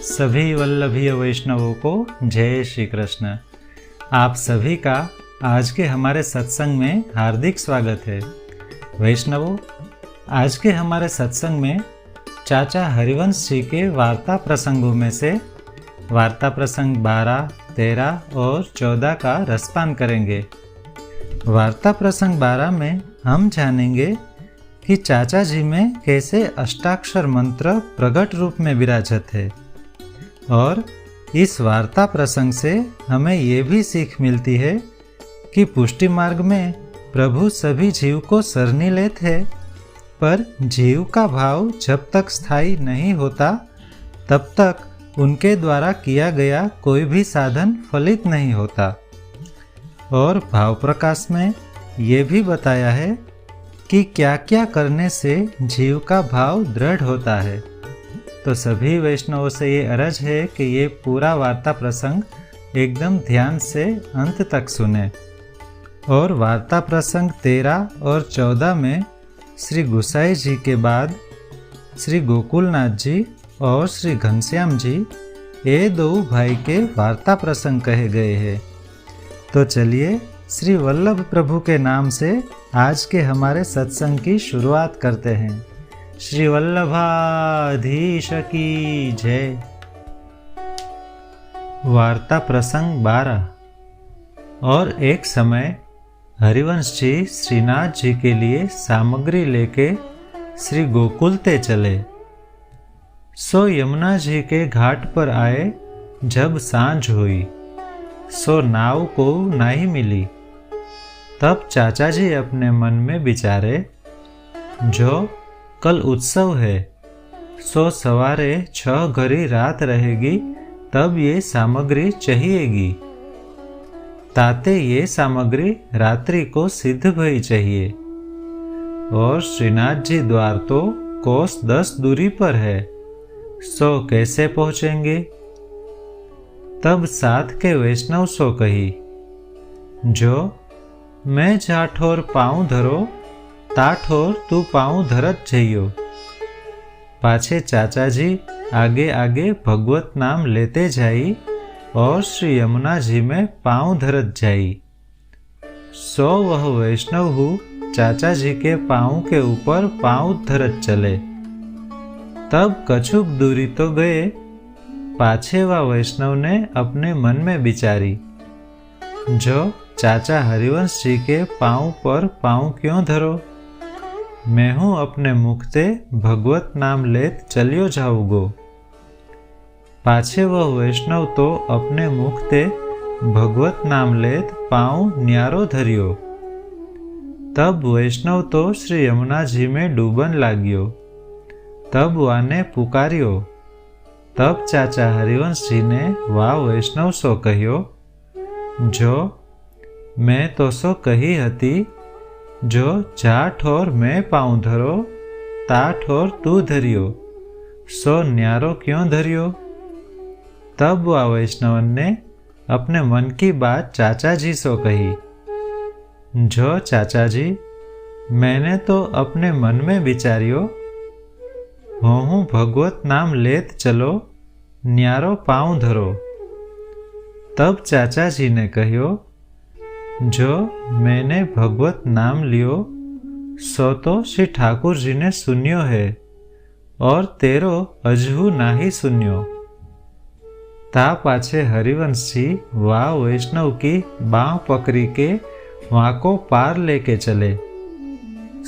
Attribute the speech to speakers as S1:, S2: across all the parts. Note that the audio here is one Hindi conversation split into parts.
S1: सभी वल्लभीय वैष्णवों को जय श्री कृष्ण। आप सभी का आज के हमारे सत्संग में हार्दिक स्वागत है। वैष्णवों, आज के हमारे सत्संग में चाचा हरिवंश जी के वार्ता प्रसंगों में से वार्ता प्रसंग 12, 13 और 14 का रसपान करेंगे। वार्ता प्रसंग 12 में हम जानेंगे कि चाचा जी में कैसे अष्टाक्षर मंत्र प्रकट रूप में विराजत है, और इस वार्ता प्रसंग से हमें ये भी सीख मिलती है कि पुष्टि मार्ग में प्रभु सभी जीव को सरनी लेते हैं, पर जीव का भाव जब तक स्थायी नहीं होता तब तक उनके द्वारा किया गया कोई भी साधन फलित नहीं होता। और भाव प्रकाश में ये भी बताया है कि क्या क्या करने से जीव का भाव दृढ़ होता है। तो सभी वैष्णवों से ये अर्ज है कि ये पूरा वार्ता प्रसंग एकदम ध्यान से अंत तक सुने। और वार्ता प्रसंग 13 और 14 में श्री गुसाई जी के बाद श्री गोकुलनाथ जी और श्री घनश्याम जी ये दो भाई के वार्ता प्रसंग कहे गए हैं। तो चलिए श्री वल्लभ प्रभु के नाम से आज के हमारे सत्संग की शुरुआत करते हैं। श्री वल्लभाधीश की जय। वार्ता प्रसंग 12। और एक समय हरिवंश जी श्रीनाथ जी के लिए सामग्री लेके श्री गोकुल ते चले। सो यमुना जी के घाट पर आए जब सांझ हुई, सो नाव को नहीं मिली। तब चाचा जी अपने मन में विचारे, जो कल उत्सव है, सो सवारे 6 घड़ी रात रहेगी तब ये सामग्री चाहिएगी। ताते ये सामग्री रात्रि को सिद्ध भई चाहिए। और श्रीनाथ जी द्वार तो कोस 10 दूरी पर है, सो कैसे पहुँचेंगे। तब साथ के वैष्णव सो कही, जो मैं जाठोर पाँव धरो ताठोर तू पाँव धरत जइयो। पाछे चाचा जी आगे आगे भगवत नाम लेते जाई और श्री यमुना जी में पाँव धरत जाई। सो वह वैष्णव हु चाचा जी के पाँव के ऊपर पाँव धरत चले। तब कछुक दूरी तो गए, पाछे व वैष्णव ने अपने मन में विचारी, जो चाचा हरिवंश जी के पाँव पर पाँव क्यों धरो। मैं हूँ अपने मुख ते भगवत नाम लेत चलियो जाऊगो। पाछे वह वैष्णव तो अपने मुख ते भगवत नाम लेत पाँव न्यारो धरियो। तब वैष्णव तो श्री यमुना जी में डूबन लाग्यो। तब वाने पुकारियो। तब चाचा हरिवंश जी ने वा वैष्णव सो कहियो, जो मैं तो सो कही हती, जो जाठ और मैं पाँव धरो ताठ और तू धरियो, सो न्यारो क्यों धरियो। तब वह वैष्णवन ने अपने मन की बात चाचा जी सो कही, जो चाचा जी मैंने तो अपने मन में विचारियो, हूँ भगवत नाम लेत चलो न्यारो पाँव धरो। तब चाचा जी ने कहियो, जो मैंने भगवत नाम लियो, सो तो श्री ठाकुर जी ने सुनियो है, और तेरो अजहू नाही सुनियो। ता पाछे हरिवंश जी वा वैष्णव की बाँह पकड़ी के वहाँ को पार लेके चले।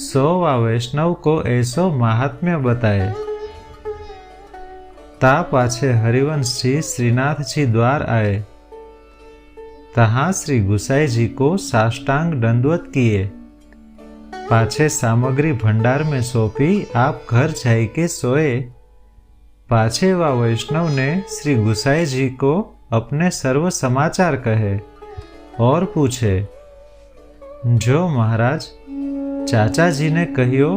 S1: सो वा वैष्णव को ऐसो महात्म्य बताए। ता पाछे हरिवंश जी श्रीनाथ जी द्वार आए। तहाँ श्री गुसाई जी को साष्टांग दंडवत किए। पाछे सामग्री भंडार में सौंपी आप घर जाई के सोए। पाछे वा वैष्णव ने श्री गुसाई जी को अपने सर्व समाचार कहे और पूछे, जो महाराज चाचा जी ने कहियो,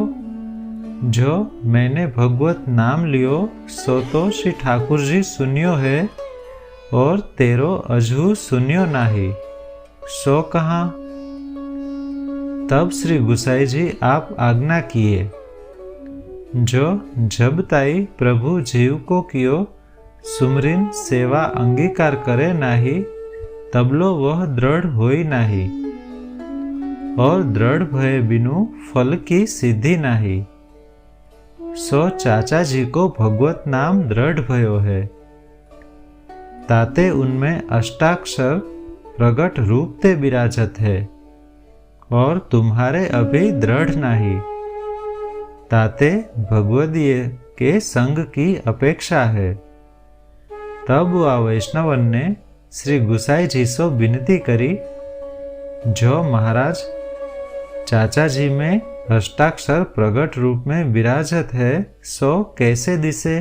S1: जो मैंने भगवत नाम लियो, सो तो श्री ठाकुर जी सुनियो है, और तेरो अजहू सुनियो नाही, सो कहाँ। तब श्री गुसाई जी आप आज्ञा किए, जो जब ताई प्रभु जीव को कियो सुमरिन सेवा अंगीकार करे नाही, तबलो वह दृढ़ होई नाही। और दृढ़ भय बिनु फल की सिद्धि नाही। सो चाचा जी को भगवत नाम दृढ़ भयो है। ताते उनमें अष्टाक्षर प्रगट रूप ते विराजत है, और तुम्हारे अभी दृढ़ नाही। ताते भगवदीय के संग की अपेक्षा है। तब वह वैष्णवन ने श्री गुसाई जी से विनती करी, जो महाराज चाचा जी में अष्टाक्षर प्रगट रूप में विराजत है, सो कैसे दिसे।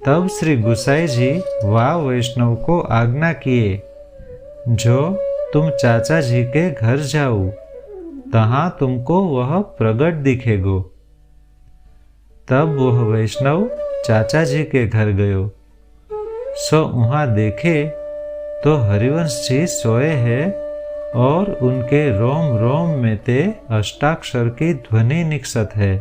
S1: तब श्री गुसाई जी वह वैष्णव को आज्ञा किए, जो तुम चाचा जी के घर जाओ, तहाँ तुमको वह प्रगट दिखेगो। तब वह वैष्णव चाचा जी के घर गयो। सो वहाँ देखे तो हरिवंश जी सोए हैं, और उनके रोम रोम में ते अष्टाक्षर की ध्वनि निकसत है।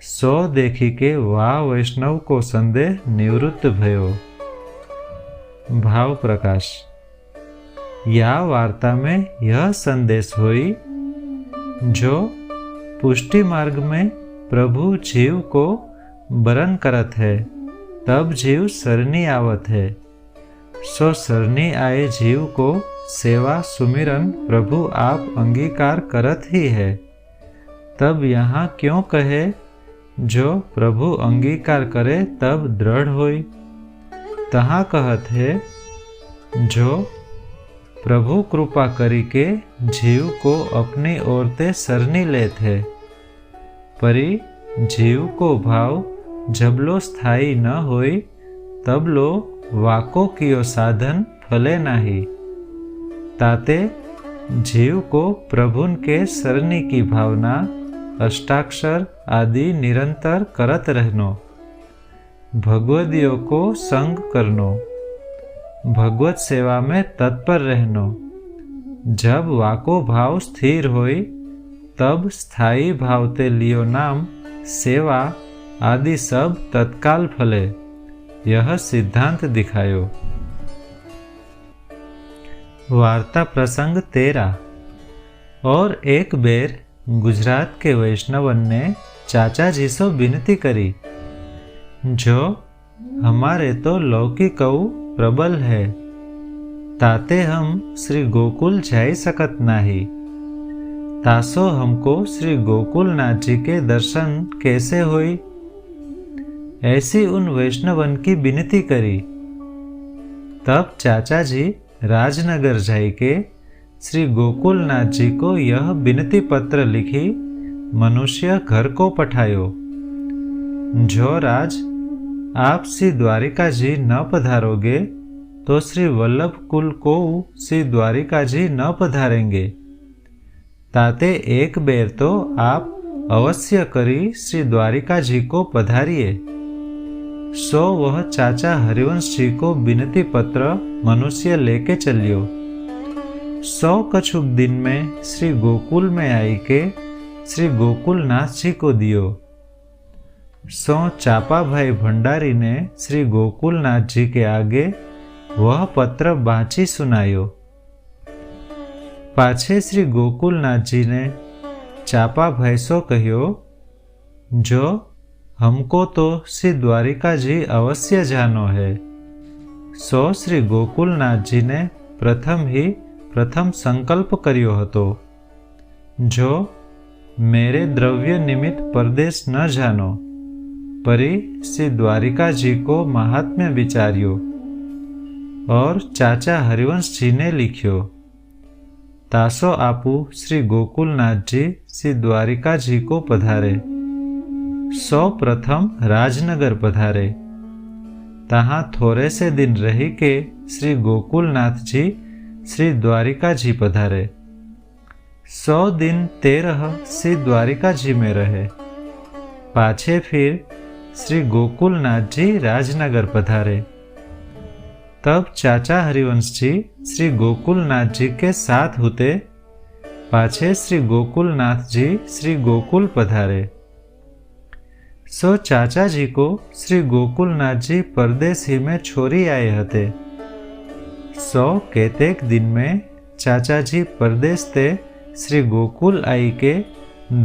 S1: सो देखी के वह वैष्णव को संदेह निवृत्त भयो। भाव प्रकाश। या वार्ता में यह संदेश हुई, जो पुष्टि मार्ग में प्रभु जीव को बरन करत है, तब जीव सरनी आवत है। सो सरनी आए जीव को सेवा सुमिरन प्रभु आप अंगीकार करत ही है। तब यहाँ क्यों कहे, जो प्रभु अंगीकार करे तब दृढ़ होई। तहाँ कहत है, जो प्रभु कृपा करी के जीव को अपनी ओर ते सरनी लेत है। परी जीव को भाव जबलो स्थायी न होई, तबलो वाको कियो साधन फले नाही। ताते जीव को प्रभुन के सरनी की भावना अष्टाक्षर आदि निरंतर करत रहनो, भगवदियों को संग करनो, भगवत सेवा में तत्पर रहनो। जब वाको भाव स्थिर होई, तब स्थायी भावते लियो नाम सेवा आदि सब तत्काल फले। यह सिद्धांत दिखायो। वार्ता प्रसंग 13। और एक बेर गुजरात के वैष्णवन ने चाचा जी से विनती करी, जो हमारे तो लौकिकऊ प्रबल है, ताते हम श्री गोकुल जाई सकत नाही। तासो हमको श्री गोकुलनाथ जी के दर्शन कैसे होई। ऐसी उन वैष्णवन की विनती करी। तब चाचा जी राजनगर जाई के श्री गोकुलनाथ जी को यह विनती पत्र लिखी मनुष्य घर को पठायो, जो राज आप श्री द्वारिका जी न पधारोगे, तो श्री वल्लभ कुल को श्री द्वारिका जी न पधारेंगे। ताते एक बेर तो आप अवश्य करी श्री द्वारिका जी को पधारिए। सो वह चाचा हरिवंश जी को विनती पत्र मनुष्य लेके चलियो। 100 कछुक दिन में श्री गोकुल में आई के श्री गोकुलनाथ जी को दियो। सो चापा भाई भंडारी ने श्री गोकुलनाथ जी के आगे वह पत्र बाँची सुनायो। पाछे श्री गोकुलनाथ जी ने चापा भाई सो कहियो, जो हमको तो श्री द्वारिका जी अवश्य जानो है। सो श्री गोकुलनाथ जी ने प्रथम संकल्प करियो हतो, जो मेरे द्रव्य निमित्त परदेश न जानो, परी श्री द्वारिका जी को महात्म्य विचार्यो। और चाचा हरिवंश जी ने लिखियो, तासो आपू श्री गोकुलनाथ जी श्री द्वारिका जी को पधारे। सो प्रथम राजनगर पधारे। तहाँ थोड़े से दिन रही के श्री गोकुलनाथ जी श्री द्वारिका जी पधारे। 100 दिन 13 श्री द्वारिका जी में रहे। पाछे फिर श्री गोकुलनाथ जी राजनगर पधारे। तब चाचा हरिवंश जी श्री गोकुलनाथ जी के साथ होते पाछे श्री गोकुलनाथ जी श्री गोकुल पधारे। सो चाचाजी को श्री गोकुलनाथजी परदेश ही में छोरी आए हते। सो केतेक दिन में चाचाजी परदेश ते श्री गोकुल आई के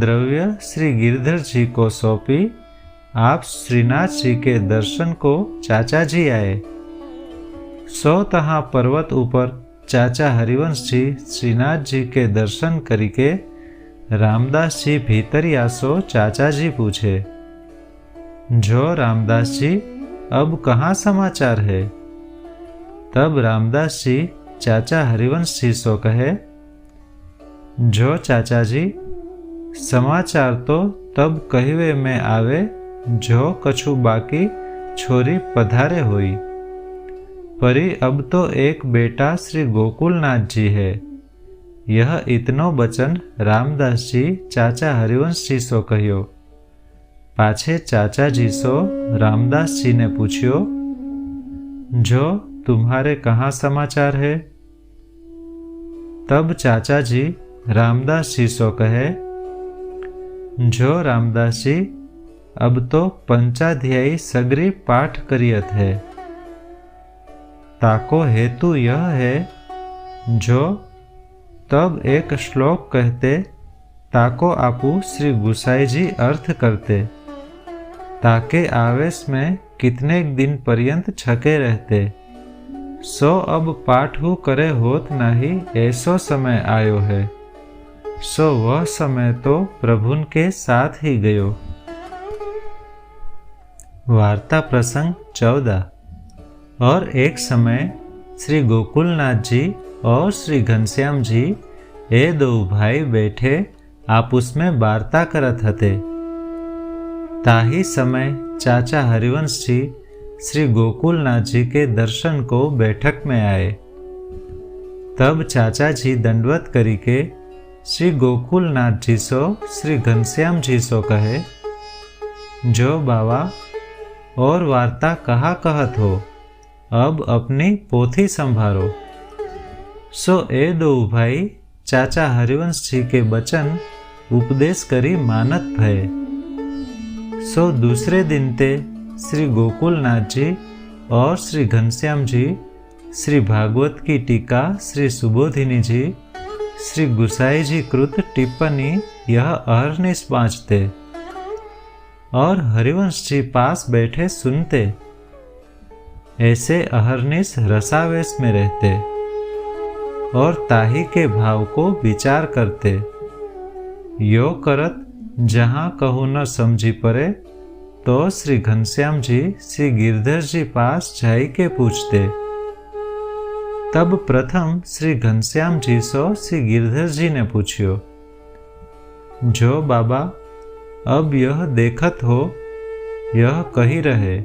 S1: द्रव्य श्री गिरधर जी को सौंपी आप श्रीनाथ जी के दर्शन को चाचाजी आए। सो तहाँ पर्वत ऊपर चाचा हरिवंश जी श्रीनाथ जी के दर्शन करीके रामदास जी भीतर आसो चाचाजी पूछे, जो रामदास जी अब कहाँ समाचार है। तब रामदास जी चाचा हरिवंश जी सो कहे, जो चाचा जी समाचार तो तब कहिवे में आवे जो कछु बाकी छोरी पधारे होई, परी अब तो एक बेटा श्री गोकुलनाथ जी है। यह इतनो बचन रामदास जी चाचा हरिवंश जी सो कहियो। पाछे चाचा जी सो रामदास जी ने पूछियो, जो तुम्हारे कहाँ समाचार है। तब चाचा जी रामदास जी सो कहे, जो रामदास जी अब तो पंचाध्यायी सगरी पाठ करियत है। ताको हेतु यह है, जो तब एक श्लोक कहते ताको आपू श्री गुसाई जी अर्थ करते, ताके आवेश में कितने दिन पर्यंत छके रहते। सो अब पाठू करे होत नहीं ऐसो समय आयो है। सो वह समय तो प्रभुन के साथ ही गयो। वार्ता प्रसंग 14। और एक समय श्री गोकुलनाथ जी और श्री घनश्याम जी ए दो भाई बैठे आपस में वार्ता करत हते। ताही समय चाचा हरिवंश जी श्री गोकुलनाथ जी के दर्शन को बैठक में आए। तब चाचा जी दंडवत करी के श्री गोकुलनाथ जी सो श्री घनश्याम जी सो कहे, जो बाबा और वार्ता कहा कहत हो, अब अपनी पोथी संभारो। सो ए दो भाई चाचा हरिवंश जी के बचन उपदेश करी मानत भय। सो दूसरे दिन ते श्री गोकुलनाथ जी और श्री घनश्याम जी श्री भागवत की टीका श्री सुबोधिनी जी श्री गुसाई जी कृत टिप्पणी यह अहर्निश बाँचते और हरिवंश जी पास बैठे सुनते। ऐसे अहर्निश रसावेश में रहते और ताही के भाव को विचार करते। यो करत जहाँ कहूँ न समझी पड़े तो श्री घनश्याम जी श्री गिरधर जी पास जाई के पूछते। तब प्रथम श्री घनश्याम जी सो श्री गिरधर जी ने पूछियो, जो बाबा अब यह देखत हो यह कही रहे।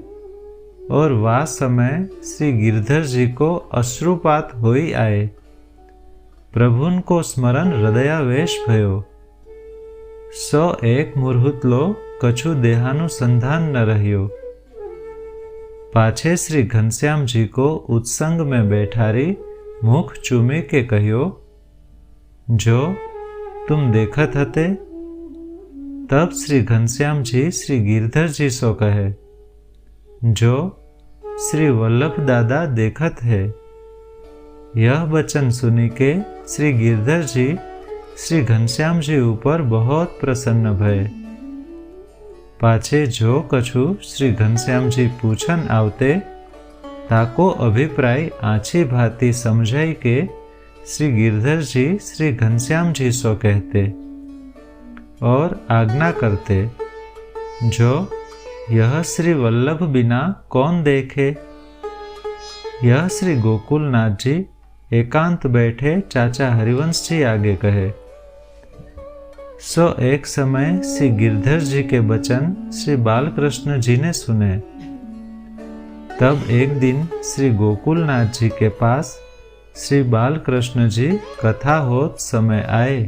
S1: और वह समय श्री गिरधर जी को अश्रुपात होई आए। प्रभुन को स्मरण हृदयावेश भयो। सो एक मुहूर्त लो कछु देहानुसंधान न रहियो। पाछे श्री घनश्याम जी को उत्संग में बैठारी मुख चूमे के कहियो, जो तुम देखत हते। तब श्री घनश्याम जी श्री गिरधर जी सो कहे, जो श्री वल्लभ दादा देखत है। यह वचन सुनी के श्री गिरधर जी श्री घनश्याम जी ऊपर बहुत प्रसन्न भये। पाछे जो कछु श्री घनश्याम जी पूछन आवते ताको अभिप्राय आछी भांति समझाई के श्री गिरधर जी श्री घनश्याम जी सो कहते और आज्ञा करते, जो यह श्री वल्लभ बिना कौन देखे। यह श्री गोकुलनाथ जी एकांत बैठे चाचा हरिवंश जी आगे कहे। सो एक समय श्री गिरधर जी के वचन श्री बालकृष्ण जी ने सुने। तब एक दिन श्री गोकुलनाथ जी के पास श्री बालकृष्ण जी कथा होत समय आए।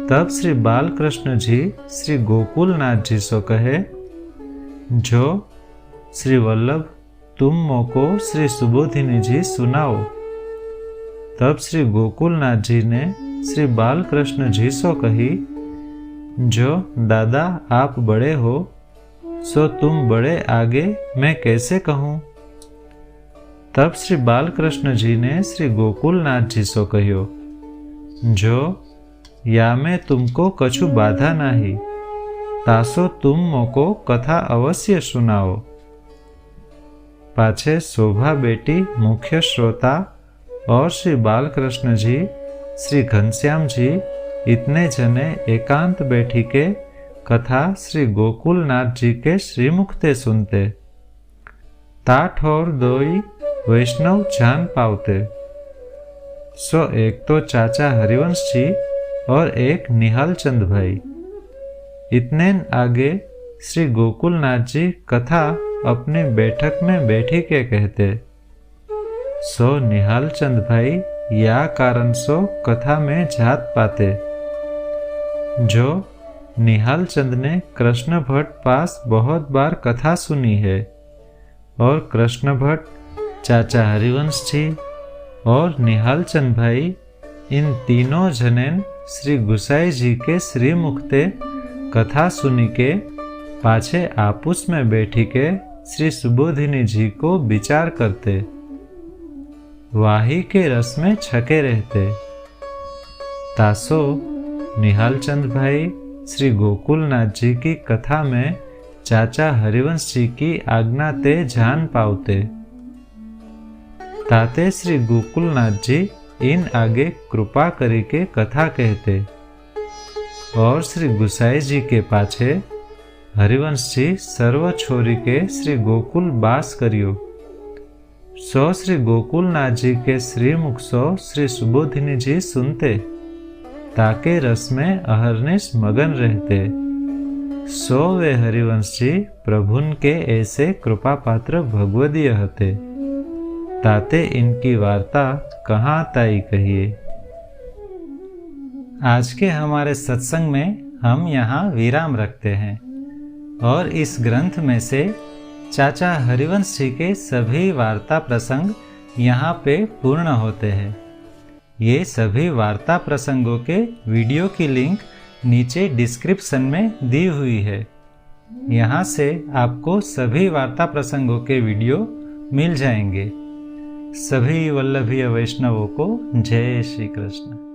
S1: तब श्री बालकृष्ण जी श्री गोकुलनाथ जी सो कहे, जो श्री वल्लभ तुम मोको श्री सुबोधिनी जी सुनाओ। तब श्री गोकुलनाथ जी ने श्री बालकृष्ण जी सो कही जो दादा आप बड़े हो, सो तुम बड़े आगे मैं कैसे कहूँ। तब श्री बालकृष्ण जी ने श्री गोकुलनाथ जी सो कह्यो, जो या मैं तुमको कछु बाधा नाही, तासो तुम मोको कथा अवश्य सुनाओ। पाछे शोभा बेटी मुख्य श्रोता और श्री बालकृष्ण जी, श्री घनश्याम जी इतने जने एकांत बैठी के कथा श्री गोकुलनाथ जी के श्रीमुख ते सुनते। ताठ और दोई वैष्णव जान पावते। सो एक तो चाचा हरिवंश जी और एक निहाल चंद भाई। इतने आगे श्री गोकुलनाथ जी कथा अपनी बैठक में बैठी के कहते। सो निहाल चंद भाई या कारण सो कथा में जात पाते। जो निहाल चंद ने कृष्ण भट्ट पास बहुत बार कथा सुनी है और कृष्ण भट्ट, चाचा हरिवंश जी और निहाल चंद भाई इन तीनों जनेन श्री गुसाई जी के श्रीमुख ते कथा सुनी के पाछे आपूस में बैठी के श्री सुबोधिनी जी को विचार करते। वाही के रस में छके रहते। तासो निहाल चंद भाई श्री गोकुलनाथ जी की कथा में चाचा हरिवंश जी की आज्ञा ते जान पावते। ताते श्री गोकुलनाथ जी इन आगे कृपा करी के कथा कहते और श्री गुसाई जी के पाछे हरिवंश जी सर्व छोरी के श्री गोकुल बास करियो। सो श्री गोकुलनाथ जी के श्रीमुख सो श्री सुबोधिनी जी सुनते, ताके रस में अहरनिश मगन रहते। सो वे हरिवंश जी प्रभुन के ऐसे कृपा पात्र भगवदीय हते। ताते इनकी वार्ता कहाँ ताई कहिए। आज के हमारे सत्संग में हम यहाँ विराम रखते हैं और इस ग्रंथ में से चाचा हरिवंश जी के सभी वार्ता प्रसंग यहाँ पे पूर्ण होते हैं। ये सभी वार्ता प्रसंगों के वीडियो की लिंक नीचे डिस्क्रिप्शन में दी हुई है। यहाँ से आपको सभी वार्ता प्रसंगों के वीडियो मिल जाएंगे। सभी वल्लभीय वैष्णवों को जय श्री कृष्ण।